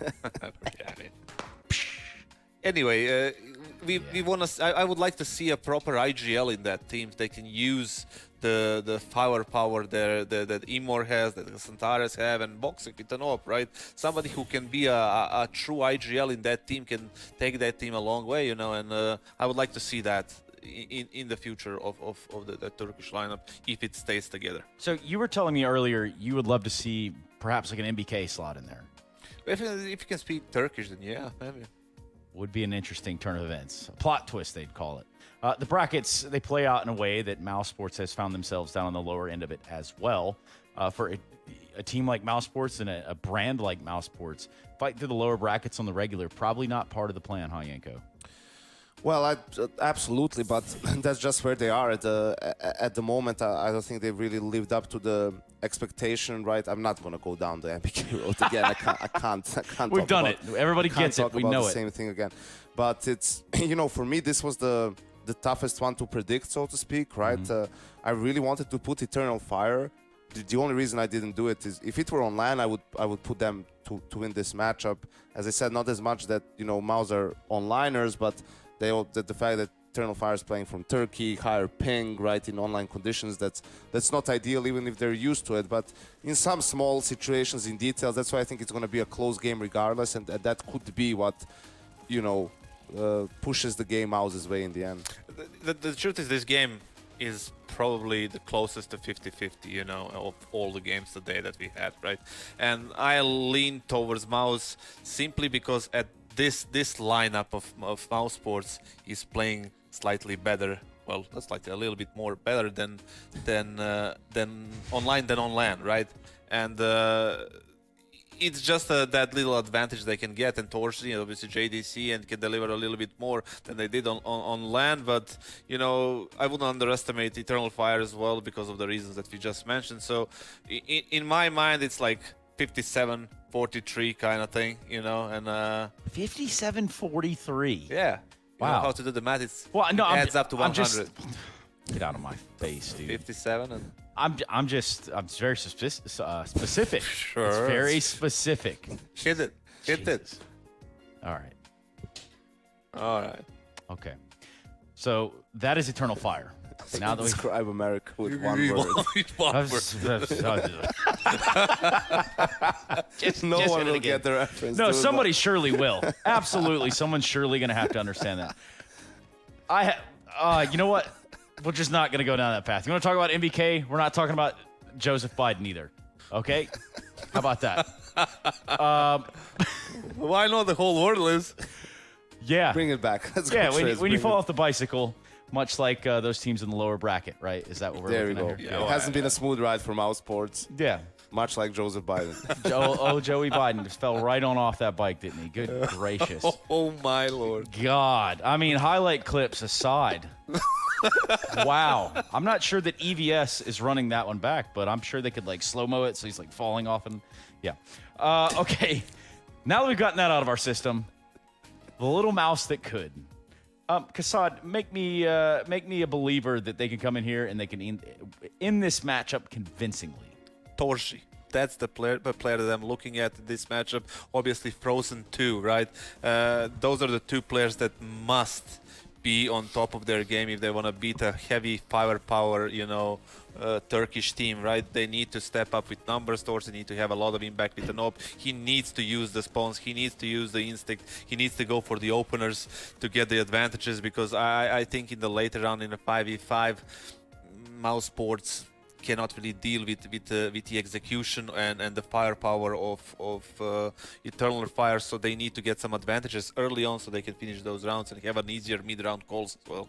Yeah, I mean. Anyway, we want to. I would like to see a proper IGL in that team. They can use the firepower there that Imor has, that the XANTARES have, and WOXIC with an op, right? Somebody who can be a true IGL in that team can take that team a long way, you know. And I would like to see that in the future of the Turkish lineup if it stays together. So you were telling me earlier you would love to see perhaps like an MBK slot in there. If you can speak Turkish, then yeah, maybe. Would be an interesting turn of events. A plot twist, they'd call it. The brackets, they play out in a way that mouzSports has found themselves down on the lower end of it as well. For a team like mouzSports and a brand like mouzSports, fight through the lower brackets on the regular, probably not part of the plan, huh, Yanko? Well, absolutely, but that's just where they are at the moment. I don't think they've really lived up to the expectation, right? I'm not going to go down the MBK road again. I can't. We've done it. Everybody gets it. We know it. Same thing again. But it's, you know, for me, this was the toughest one to predict, so to speak, right? I really wanted to put Eternal Fire. The only reason I didn't do it is if it were online, I would put them to win this matchup. As I said, not as much that, you know, mouz are onliners, but the fact that Eternal Fire is playing from Turkey, higher ping, right, in online conditions, that's not ideal even if they're used to it. But in some small situations, in details, that's why I think it's going to be a close game regardless, and that could be what, you know, pushes the game mouz's way in the end. The truth is, this game is probably the closest to 50-50, you know, of all the games today that we had, right? And I lean towards mouz simply because at this lineup of mouzSports is playing slightly better. Well, that's like a little bit more better than online than on LAN, right? And it's just that little advantage they can get, and torzsi and obviously JDC and can deliver a little bit more than they did on LAN. But you know, I wouldn't underestimate Eternal Fire as well because of the reasons that we just mentioned. So in my mind, it's like 57-43 kind of thing, you know, and 57-43. yeah. Wow. You know how to do the math? It's adds up to 100. Get out of my face, dude. 57 and I'm very specific. Sure. It's very specific. Hit it. Hit it. All right. All right. Okay. So that is Eternal Fire. Now that we describe America with one word. No one will get the reference. No, somebody surely will. Absolutely, someone's surely going to have to understand that. You know what? We're just not going to go down that path. You want to talk about MBK? We're not talking about Joseph Biden either. Okay? How about that? Why not? The whole world is. Yeah. Bring it back. Let's yeah, go, when you fall off the bicycle, much like those teams in the lower bracket, right? Is that what we're looking at here? Yeah, it hasn't been a smooth ride for mouzSports. Yeah. Much like Joseph Biden. Joey Biden just fell right on off that bike, didn't he? Good gracious. Oh, my Lord. God. I mean, highlight clips aside. Wow. I'm not sure that EVS is running that one back, but I'm sure they could, like, slow-mo it so he's, like, falling off. And yeah. Okay. Now that we've gotten that out of our system, the little mouse that could. Kassad, make me a believer that they can come in here and they can in this matchup convincingly. torzsi. That's the player that I'm looking at in this matchup. Obviously, Frozen too, right? Those are the two players that must be on top of their game if they want to beat a heavy firepower, you know, Turkish team, right? They need to step up with numbers. torzsi need to have a lot of impact with the knob. He needs to use the spawns. He needs to use the instinct. He needs to go for the openers to get the advantages, because I think in the later round in a 5v5, mouzSports cannot really deal with the execution and the firepower of Eternal Fire, so they need to get some advantages early on so they can finish those rounds and have an easier mid-round calls as well.